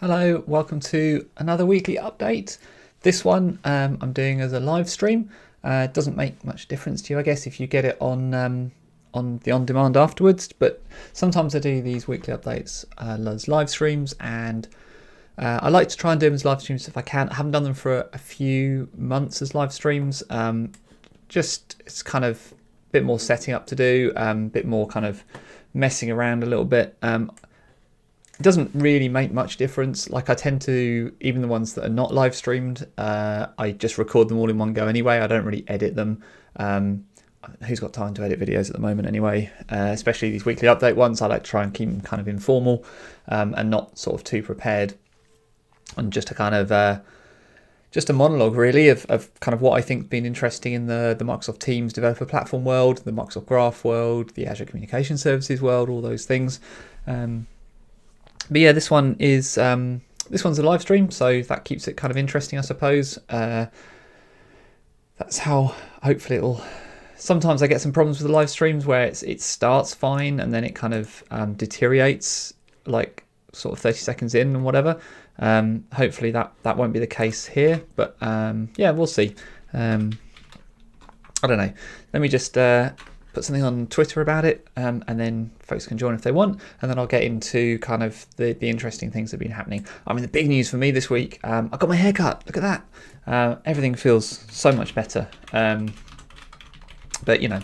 Hello, welcome to another weekly update. This one I'm doing as a live stream. It doesn't make much difference to you, I guess, if you get it on the on-demand afterwards. But sometimes I do these weekly updates as live streams, and I like to try and do them as live streams if I can. I haven't done them for a few months as live streams. Just it's kind of a bit more setting up to do, a bit more kind of messing around a little bit. It doesn't really make much difference. Like, I tend to, even the ones that are not live streamed, I just record them all in one go anyway. I don't really edit them. Who's got time to edit videos at the moment anyway? Especially these weekly update ones, I like to try and keep them kind of informal and not sort of too prepared. And just a kind of just a monologue really of kind of what I think's been interesting in the Microsoft Teams developer platform world, the Microsoft Graph world, the Azure Communication Services world, all those things. But yeah, this one's a live stream, so that keeps it kind of interesting, I suppose. That's how hopefully it'll. Sometimes I get some problems with the live streams where it starts fine and then it kind of deteriorates like sort of 30 seconds in and whatever. Hopefully that won't be the case here, but yeah, we'll see. I don't know. Let me just put something on Twitter about it, and then folks can join if they want, and then I'll get into kind of the interesting things that have been happening. I mean, the big news for me this week, I got my hair cut. Look at that. Everything feels so much better. But you know,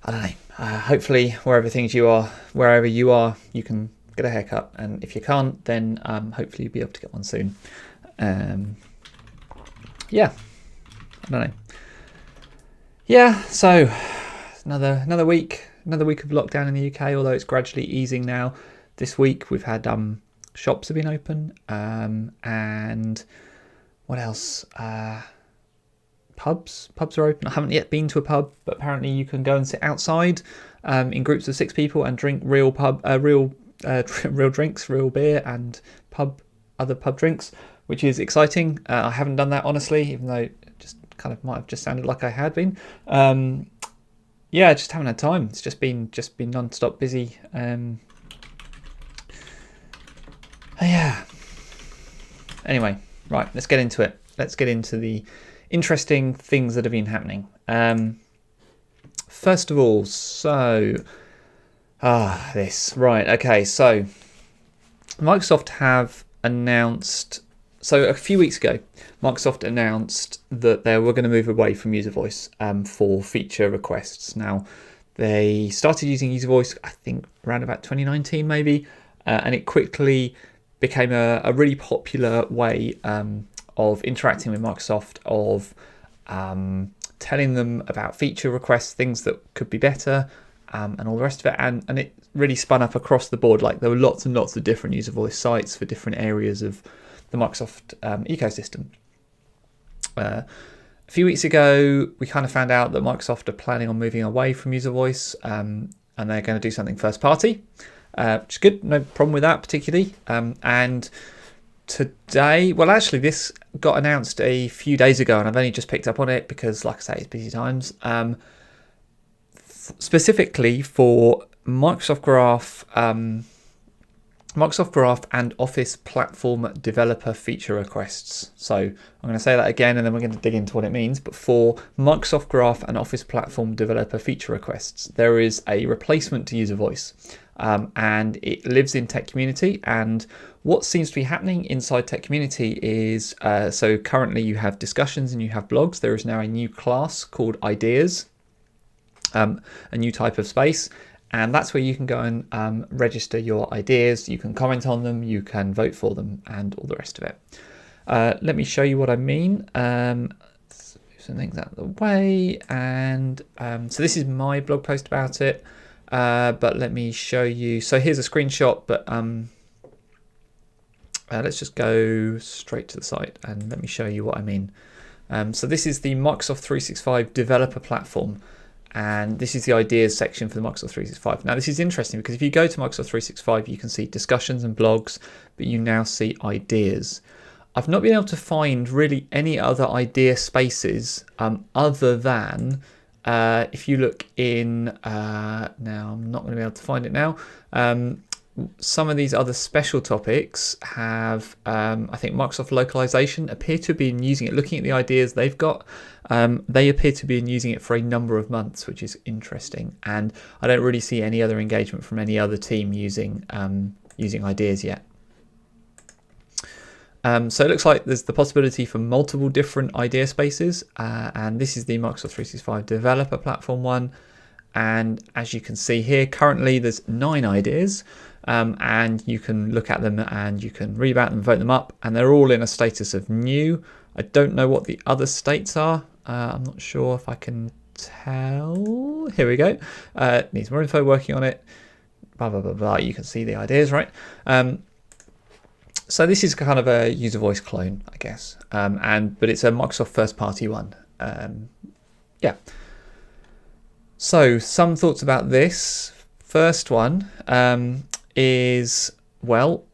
I don't know. Hopefully, wherever you are, you can get a haircut, and if you can't, then hopefully you'll be able to get one soon. Yeah, I don't know. Yeah, so another week of lockdown in the UK, although it's gradually easing now. This week we've had shops have been open, and what else? Pubs are open. I haven't yet been to a pub, but apparently you can go and sit outside in groups of 6 people and drink real drinks, real beer and other pub drinks, which is exciting. I haven't done that honestly, even though it just kind of might have just sounded like I had been. Yeah, I just haven't had time. It's just been non-stop busy. Yeah. Anyway, right, let's get into it. Let's get into the interesting things that have been happening. First of all, this. Right, okay, so Microsoft have announced. So a few weeks ago, Microsoft announced that they were going to move away from UserVoice for feature requests. Now, they started using UserVoice, I think, around about 2019 maybe, and it quickly became a really popular way of interacting with Microsoft, of telling them about feature requests, things that could be better, and all the rest of it. And it really spun up across the board. Like, there were lots and lots of different UserVoice sites for different areas of the Microsoft ecosystem. A few weeks ago, we kind of found out that Microsoft are planning on moving away from UserVoice, and they're going to do something first party, which is good. No problem with that particularly. And today, well, actually, this got announced a few days ago, and I've only just picked up on it because, like I say, it's busy times. Specifically for Microsoft Graph and Office Platform Developer feature requests. So I'm going to say that again, and then we're going to dig into what it means. But for Microsoft Graph and Office Platform Developer feature requests, there is a replacement to UserVoice, and it lives in Tech Community. And what seems to be happening inside Tech Community is, so currently you have discussions and you have blogs. There is now a new class called Ideas, a new type of space. And that's where you can go and register your ideas. You can comment on them, you can vote for them, and all the rest of it. Let me show you what I mean. Move some things out of the way. And so this is my blog post about it. But let me show you. So here's a screenshot, but let's just go straight to the site and let me show you what I mean. So this is the Microsoft 365 developer platform. And this is the ideas section for the Microsoft 365. Now, this is interesting because if you go to Microsoft 365, you can see discussions and blogs, but you now see ideas. I've not been able to find really any other idea spaces other than if you look in, now I'm not going to be able to find it now. some of these other special topics have, I think Microsoft localization appear to be using it. Looking at the ideas they've got, they appear to be using it for a number of months, which is interesting. And I don't really see any other engagement from any other team using ideas yet. So it looks like there's the possibility for multiple different idea spaces, and this is the Microsoft 365 developer platform one. And as you can see here, currently there's 9 ideas, and you can look at them and you can read about them, vote them up, and they're all in a status of new. I don't know what the other states are. I'm not sure if I can tell. Here we go. Needs more info, working on it, blah, blah, blah, blah. You can see the ideas, right? So this is kind of a UserVoice clone, I guess, but it's a Microsoft first-party one. Yeah. So some thoughts about this. First one is, well,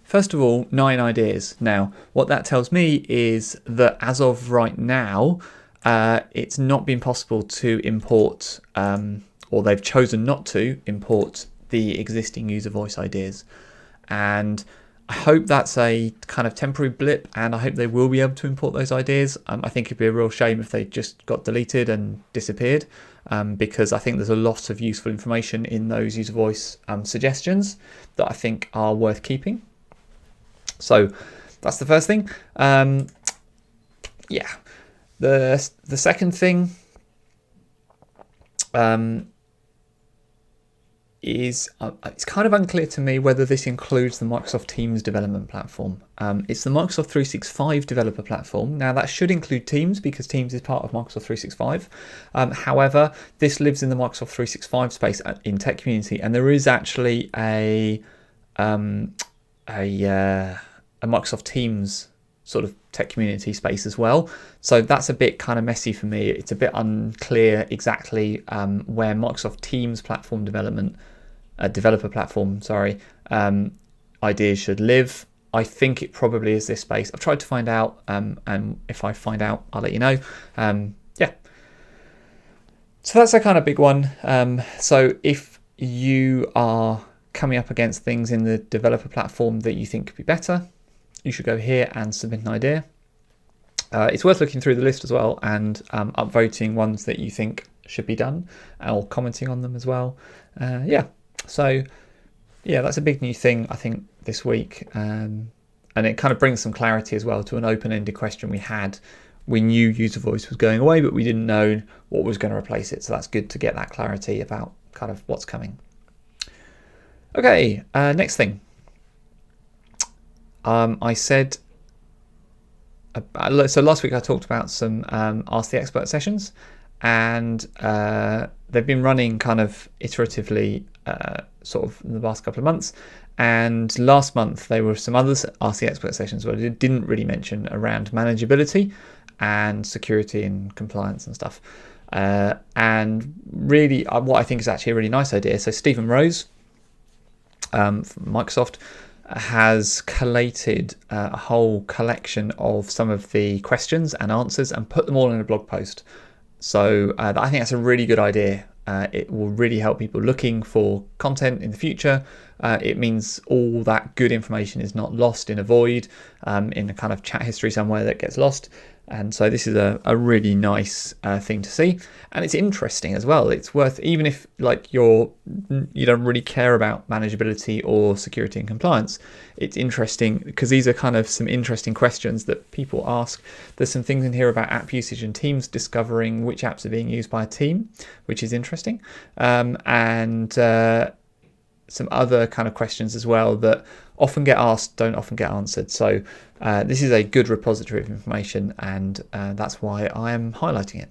first of all, 9 ideas. Now, what that tells me is that as of right now, it's not been possible to import, or they've chosen not to import the existing UserVoice ideas. And I hope that's a kind of temporary blip, and I hope they will be able to import those ideas. I think it'd be a real shame if they just got deleted and disappeared, because I think there's a lot of useful information in those UserVoice suggestions that I think are worth keeping. So that's the first thing. Yeah, the second thing is it's kind of unclear to me whether this includes the Microsoft Teams development platform. It's the Microsoft 365 developer platform. Now that should include Teams because Teams is part of Microsoft 365. However, this lives in the Microsoft 365 space in tech community, and there is actually a Microsoft Teams sort of tech community space as well. So that's a bit kind of messy for me. It's a bit unclear exactly where Microsoft Teams platform development, developer platform, ideas should live. I think it probably is this space. I've tried to find out, and if I find out, I'll let you know. Yeah. So that's a kind of big one. So if you are coming up against things in the developer platform that you think could be better, you should go here and submit an idea. It's worth looking through the list as well and upvoting ones that you think should be done, or commenting on them as well. Yeah, so yeah, that's a big new thing I think this week, and it kind of brings some clarity as well to an open-ended question we had. We knew UserVoice was going away, but we didn't know what was going to replace it. So that's good to get that clarity about kind of what's coming. Okay, next thing. I said, so last week I talked about some Ask the Expert sessions, and they've been running kind of iteratively sort of in the last couple of months. And last month there were some other Ask the Expert sessions where I didn't really mention around manageability and security and compliance and stuff. And really what I think is actually a really nice idea. So Stephen Rose from Microsoft has collated a whole collection of some of the questions and answers and put them all in a blog post. So I think that's a really good idea. It will really help people looking for content in the future. It means all that good information is not lost in a void, in a kind of chat history somewhere that gets lost. And so this is a really nice thing to see, and it's interesting as well. It's worth, even if like you don't really care about manageability or security and compliance, it's interesting because these are kind of some interesting questions that people ask. There's some things in here about app usage and teams discovering which apps are being used by a team, which is interesting, and some other kind of questions as well that often get asked, don't often get answered. So this is a good repository of information, and that's why I am highlighting it.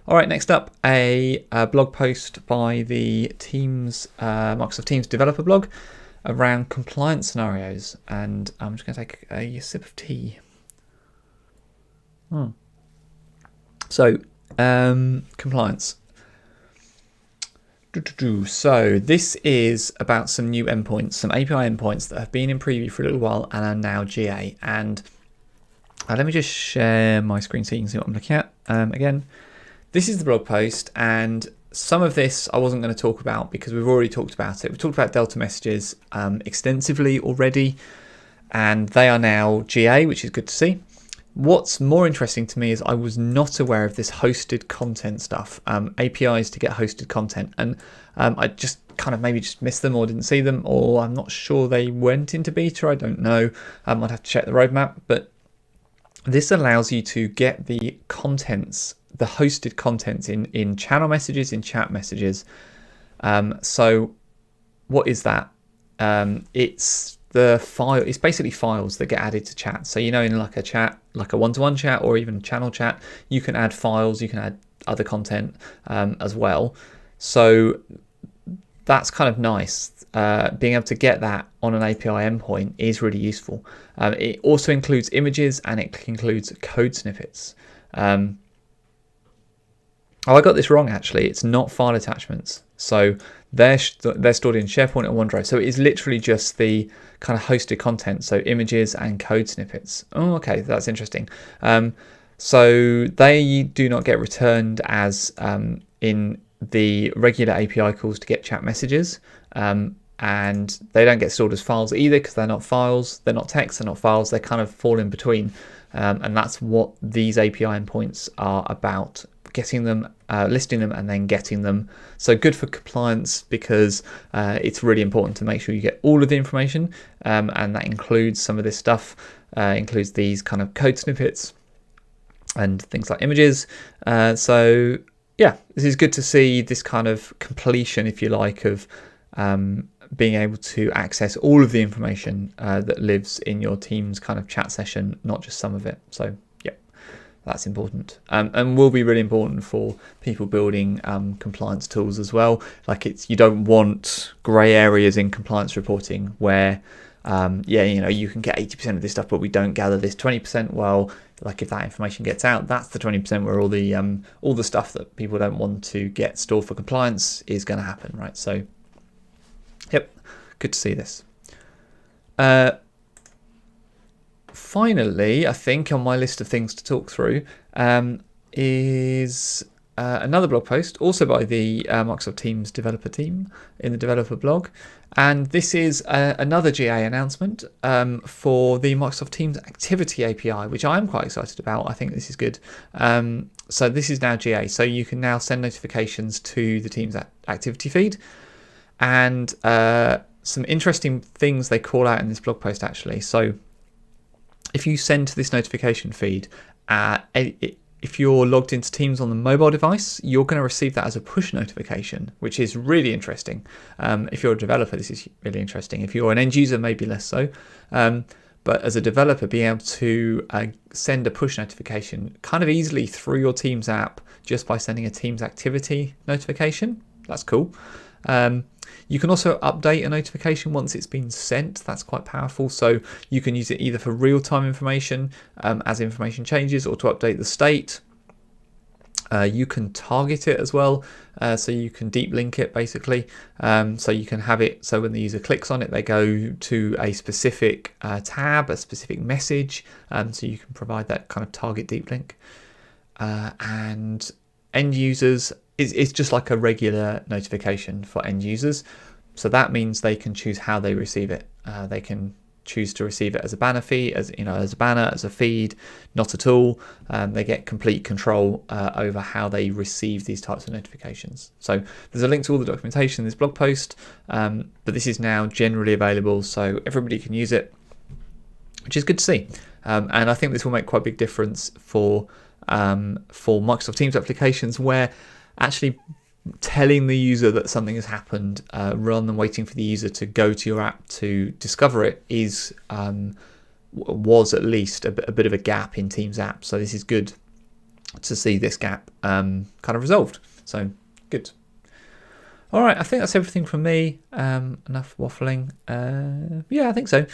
All right, next up, a blog post by the Teams, Microsoft Teams developer blog around compliance scenarios. And I'm just going to take a sip of tea. So, compliance. So this is about some new endpoints, some API endpoints that have been in preview for a little while and are now GA. And let me just share my screen so you can see what I'm looking at. Again, this is the blog post, and some of this I wasn't going to talk about because we've already talked about it. We've talked about Delta messages extensively already, and they are now GA, which is good to see. What's more interesting to me is I was not aware of this hosted content stuff, APIs to get hosted content, and I just kind of maybe just missed them or didn't see them, or I'm not sure they went into beta, I don't know. I'd have to check the roadmap, but this allows you to get the contents, the hosted contents in channel messages, in chat messages. So what is that? It's the file. It's basically files that get added to chat. So in like a chat, like a one-to-one chat or even channel chat, you can add files, you can add other content as well. So that's kind of nice. Being able to get that on an API endpoint is really useful. It also includes images and it includes code snippets. Oh, I got this wrong actually. It's not file attachments. So they're stored in SharePoint or OneDrive. So it is literally just the kind of hosted content. So images and code snippets. Oh, okay, that's interesting. So they do not get returned as in the regular API calls to get chat messages. And they don't get stored as files either because they're not files. They're not text, they're not files. They kind of fall in between. And that's what these API endpoints are about. Getting them, listing them, and then getting them. So good for compliance because it's really important to make sure you get all of the information, and that includes some of this stuff, includes these kind of code snippets and things like images. So yeah, this is good to see this kind of completion, if you like, of being able to access all of the information that lives in your team's kind of chat session, not just some of it. So that's important, and will be really important for people building compliance tools as well. Like you don't want grey areas in compliance reporting where, you can get 80% of this stuff, but we don't gather this 20%. Well, like if that information gets out, that's the 20% where all the stuff that people don't want to get stored for compliance is going to happen, right? So, yep, good to see this. Finally, I think on my list of things to talk through is another blog post, also by the Microsoft Teams developer team in the developer blog. And this is another GA announcement for the Microsoft Teams Activity API, which I'm quite excited about. I think this is good. So this is now GA. So you can now send notifications to the Teams activity feed. And some interesting things they call out in this blog post, actually. So if you send to this notification feed, if you're logged into Teams on the mobile device, you're going to receive that as a push notification, which is really interesting. If you're a developer, this is really interesting. If you're an end user, maybe less so. But as a developer, being able to send a push notification kind of easily through your Teams app just by sending a Teams activity notification, that's cool. You can also update a notification once it's been sent. That's quite powerful. So you can use it either for real-time information as information changes, or to update the state. You can target it as well. So you can deep link it basically. So you can have it so when the user clicks on it, they go to a specific tab, a specific message. So you can provide that kind of target deep link. And end users, it's just like a regular notification for end users. So that means they can choose how they receive it. They can choose to receive it as a banner feed, as a banner, as a feed, not at all. They get complete control over how they receive these types of notifications. So there's a link to all the documentation in this blog post, but this is now generally available, so everybody can use it, which is good to see. And I think this will make quite a big difference for Microsoft Teams applications, where actually telling the user that something has happened rather than waiting for the user to go to your app to discover it was at least a bit of a gap in Teams app. So this is good to see this gap kind of resolved. So good. All right, I think that's everything from me. Enough waffling. Yeah, I think so.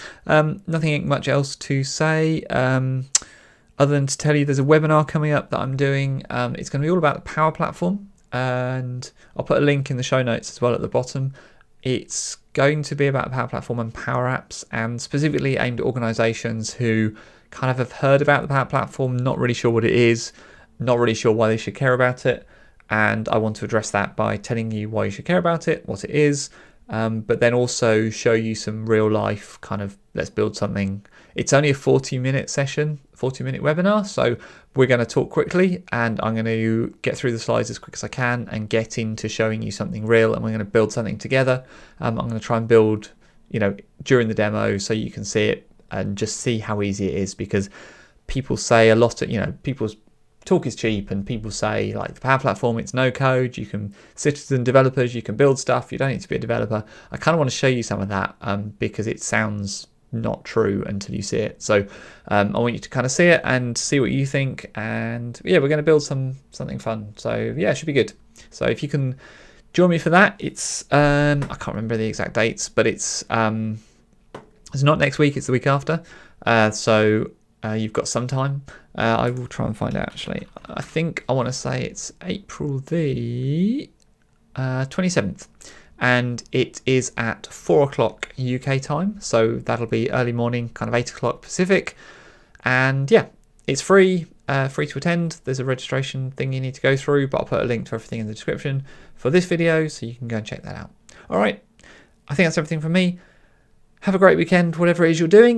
Nothing much else to say. Other than to tell you there's a webinar coming up that I'm doing. It's going to be all about the Power Platform, and I'll put a link in the show notes as well at the bottom. It's going to be about Power Platform and Power Apps, and specifically aimed at organizations who kind of have heard about the Power Platform, not really sure what it is, not really sure why they should care about it. And I want to address that by telling you why you should care about it, what it is, but then also show you some real life kind of, let's build something. It's only a 40-minute session, 40-minute webinar. So we're going to talk quickly, and I'm going to get through the slides as quick as I can and get into showing you something real, and we're going to build something together. I'm going to try and build, during the demo so you can see it and just see how easy it is, because people say a lot of, people's talk is cheap, and people say like the Power Platform, it's no code, you can, citizen developers, you can build stuff, you don't need to be a developer. I kind of want to show you some of that because it sounds not true until you see it. So I want you to kind of see it and see what you think, and yeah, we're going to build something fun. So yeah, it should be good. So if you can join me for that, it's I can't remember the exact dates, but it's not next week, it's the week after. So you've got some time. I will try and find out actually. I think I want to say it's April the 27th. And it is at 4 o'clock UK time. So that'll be early morning, kind of 8 o'clock Pacific. And yeah, it's free to attend. There's a registration thing you need to go through, but I'll put a link to everything in the description for this video, so you can go and check that out. All right, I think that's everything from me. Have a great weekend, whatever it is you're doing.